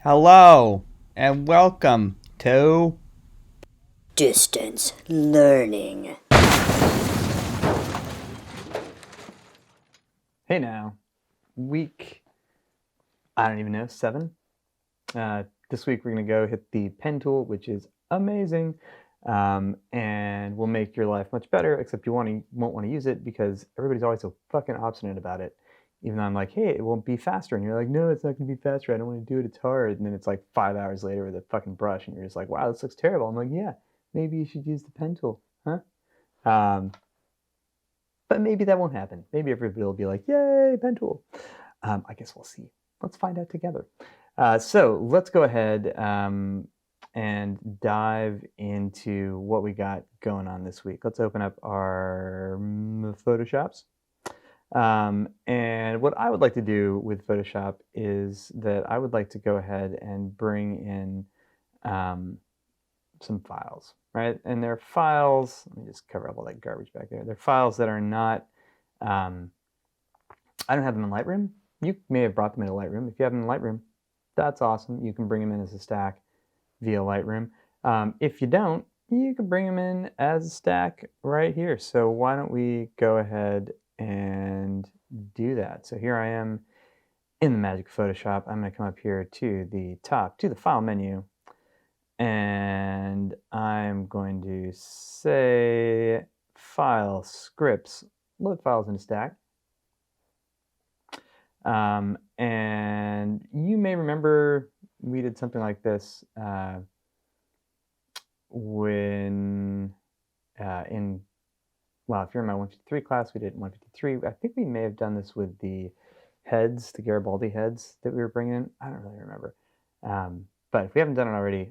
Hello and welcome to Distance learning. Hey now, week, I don't even know, 7. This week we're going to go hit the pen tool, which is amazing, and will make your life much better, except you won't want to use it because everybody's always so fucking obstinate about it. Even though I'm like, hey, it won't be faster, and you're like, no, it's not going to be faster, I don't want to do it, it's hard, and then it's like 5 hours later with a fucking brush, and you're just like, wow, this looks terrible. I'm like, yeah, maybe you should use the pen tool, huh? But maybe that won't happen. Maybe everybody will be like, yay, pen tool. I guess we'll see. Let's find out together. So let's go ahead and dive into what we got going on this week. Let's open up our Photoshops. And what I would like to do with Photoshop is that I would like to go ahead and bring in some files, right? And they're files, let me just cover up all that garbage back there. They're files that are not, I don't have them in Lightroom. You may have brought them into Lightroom. If you have them in Lightroom, that's awesome. You can bring them in as a stack via Lightroom. If you don't, you can bring them in as a stack right here. So why don't we go ahead and do that? So here I am in the Magic Photoshop. I'm going to come up here to the top, to the File menu, and I'm going to say File, Scripts, Load Files in a Stack. And you may remember we did something like this when well, if you're in my 153 class, we did 153. I think we may have done this with the heads, the Garibaldi heads that we were bringing in. I don't really remember. But if we haven't done it already,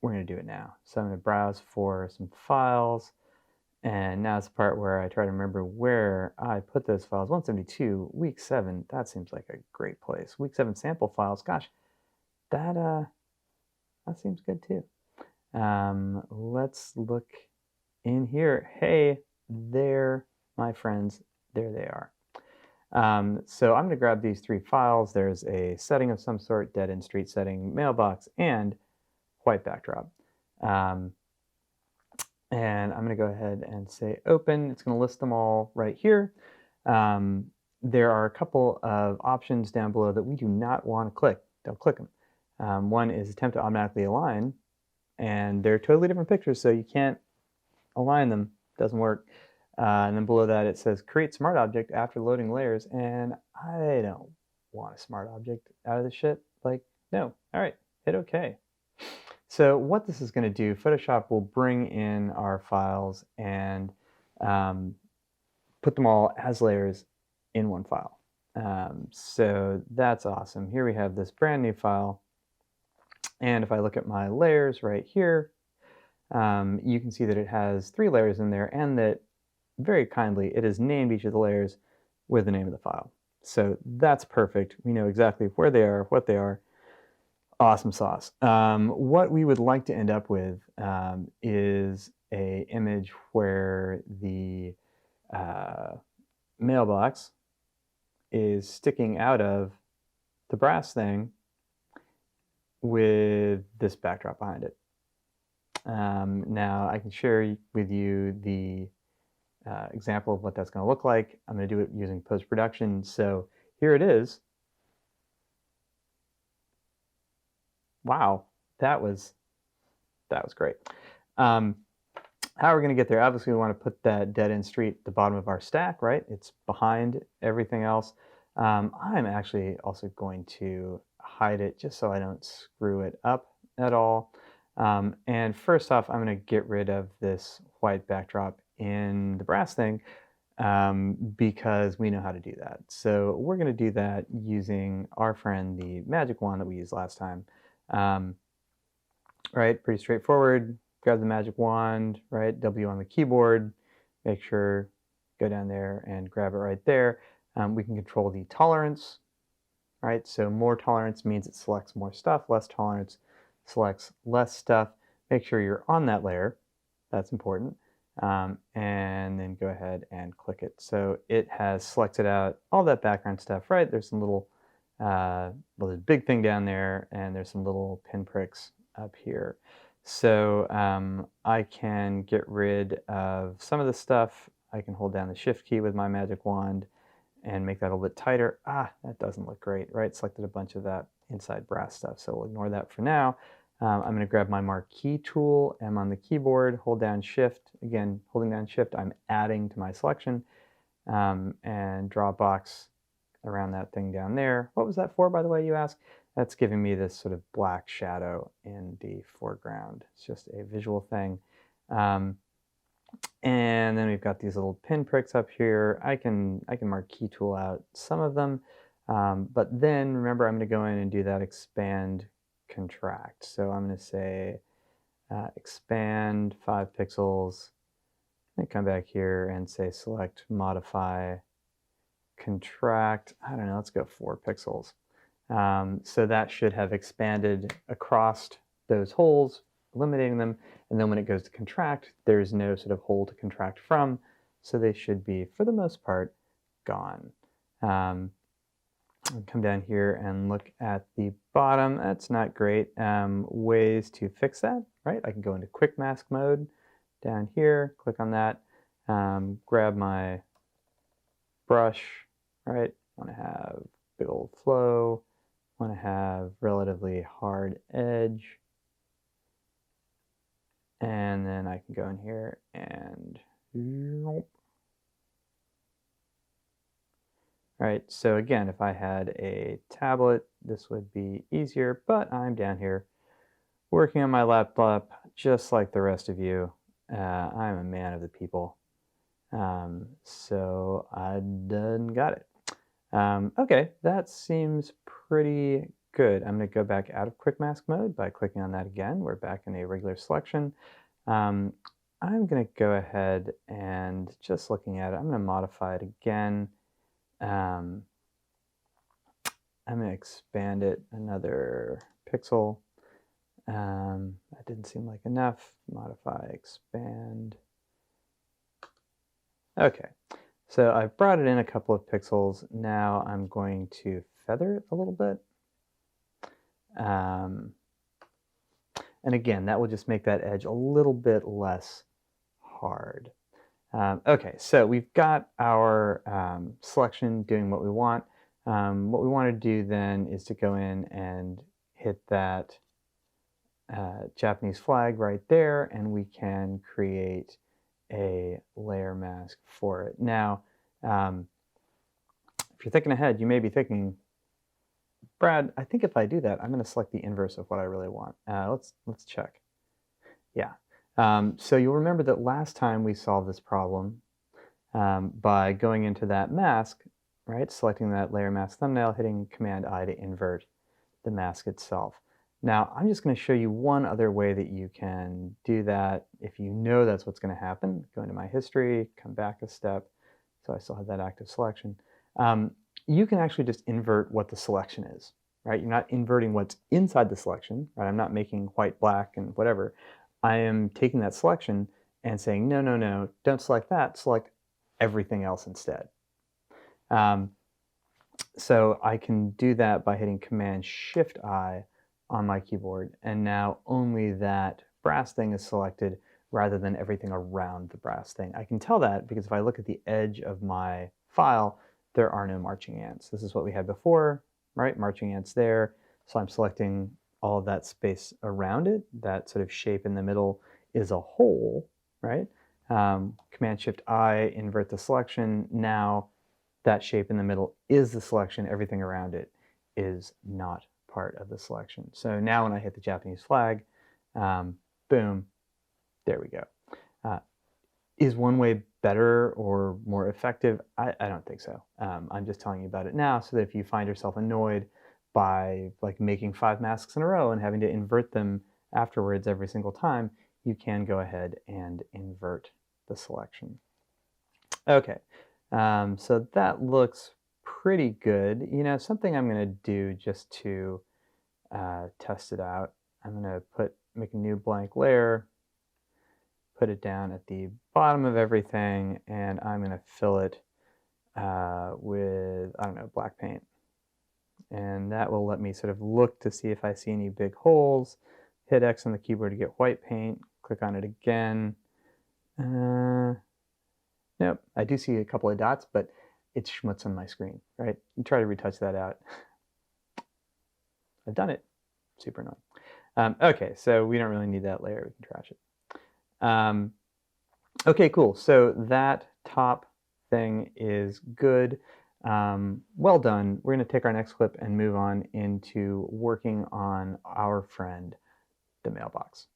we're going to do it now. So I'm going to browse for some files. And now it's the part where I try to remember where I put those files. 172, week 7, that seems like a great place. Week 7 sample files, gosh, that seems good too. Let's look in here. Hey, there, my friends, there they are. So I'm going to grab these 3 files. There's a setting of some sort, dead end street setting, mailbox, and white backdrop. And I'm going to go ahead and say open. It's going to list them all right here. There are a couple of options down below that we do not want to click. Don't click them. One is attempt to automatically align, and they're totally different pictures, so you can't align them. Doesn't work. And then below that it says create smart object after loading layers, and I don't want a smart object out of this shit. Like, no. All right, hit OK. So what this is going to do, Photoshop will bring in our files and put them all as layers in one file. So that's awesome. Here we have this brand new file. And if I look at my layers right here, you can see that it has 3 layers in there, and that very kindly it has named each of the layers with the name of the file. So that's perfect. We know exactly where they are, what they are. Awesome sauce. What we would like to end up with is an image where the mailbox is sticking out of the brass thing with this backdrop behind it. Now I can share with you the example of what that's going to look like. I'm going to do it using post-production. So here it is. Wow, that was great. How are we going to get there? Obviously, we want to put that dead end street at the bottom of our stack, right? It's behind everything else. I'm actually also going to hide it just so I don't screw it up at all. And first off, I'm going to get rid of this white backdrop in the brass thing because we know how to do that. So we're going to do that using our friend, the magic wand that we used last time. Right, pretty straightforward. Grab the magic wand, right, W on the keyboard, make sure, go down there and grab it right there. We can control the tolerance, right, so more tolerance means it selects more stuff, less tolerance selects less stuff. Make sure you're on that layer, that's important, and then go ahead and click it. So it has selected out all that background stuff, right, there's some little well, there's a big thing down there, and there's some little pinpricks up here. So I can get rid of some of the stuff. I can hold down the Shift key with my magic wand and make that a little bit tighter. Ah, that doesn't look great, right? Selected a bunch of that inside brass stuff, so we'll ignore that for now. I'm going to grab my marquee tool. I'm on the keyboard, hold down Shift. Again, holding down Shift, I'm adding to my selection, and draw a box around that thing down there. What was that for, by the way, you ask? That's giving me this sort of black shadow in the foreground. It's just a visual thing. And then we've got these little pinpricks up here. I can marquee tool out some of them, but then remember I'm going to go in and do that expand contract. So I'm going to say expand 5 pixels, and come back here and say select modify contract. I don't know, let's go 4 pixels. So that should have expanded across those holes, eliminating them, and then when it goes to contract, there's no sort of hole to contract from, so they should be, for the most part, gone. I'll come down here and look at the bottom. That's not great. Ways to fix that, right? I can go into quick mask mode down here, click on that, grab my brush, right? Want to have big old flow, want to have relatively hard edge, and then I can go in here and right, so again, if I had a tablet, this would be easier, but I'm down here working on my laptop just like the rest of you. I'm a man of the people, so I done got it. Okay, that seems pretty good. I'm going to go back out of quick mask mode by clicking on that again. We're back in a regular selection. I'm going to go ahead and, just looking at it, I'm going to modify it again. I'm going to expand it another pixel. That didn't seem like enough. Modify, expand. Okay, so I've brought it in a couple of pixels. Now I'm going to feather it a little bit. And again, that will just make that edge a little bit less hard. Okay, so we've got our selection doing what we want. What we want to do then is to go in and hit that Japanese flag right there, and we can create a layer mask for it. Now, if you're thinking ahead, you may be thinking, Brad, I think if I do that, I'm going to select the inverse of what I really want. Let's check. Yeah. So you'll remember that last time we solved this problem by going into that mask, right? Selecting that layer mask thumbnail, hitting Command-I to invert the mask itself. Now, I'm just going to show you one other way that you can do that if you know that's what's going to happen. Go into my history, come back a step, so I still have that active selection. You can actually just invert what the selection is, right? You're not inverting what's inside the selection, right? I'm not making white, black, and whatever. I am taking that selection and saying, no, no, no, don't select that, select everything else instead. So I can do that by hitting Command-Shift-I on my keyboard, and now only that brass thing is selected rather than everything around the brass thing. I can tell that because if I look at the edge of my file, there are no marching ants. This is what we had before, right? Marching ants there. So I'm selecting all of that space around it. That sort of shape in the middle is a hole, right? Command-Shift-I, invert the selection. Now that shape in the middle is the selection. Everything around it is not part of the selection. So now when I hit the Japanese flag, boom, there we go. Is one way better or more effective? I don't think so. I'm just telling you about it now so that if you find yourself annoyed by like making 5 masks in a row and having to invert them afterwards every single time, you can go ahead and invert the selection. Okay, so that looks pretty good. You know, something I'm going to do just to test it out, I'm going to make a new blank layer, put it down at the bottom of everything, and I'm going to fill it with, I don't know, black paint. And that will let me sort of look to see if I see any big holes. Hit X on the keyboard to get white paint. Click on it again. Nope, I do see a couple of dots, but it's schmutz on my screen, right? You try to retouch that out. I've done it. Super annoying. Okay, so we don't really need that layer. We can trash it. Okay, cool. So that top thing is good. Well done. We're going to take our next clip and move on into working on our friend, the mailbox.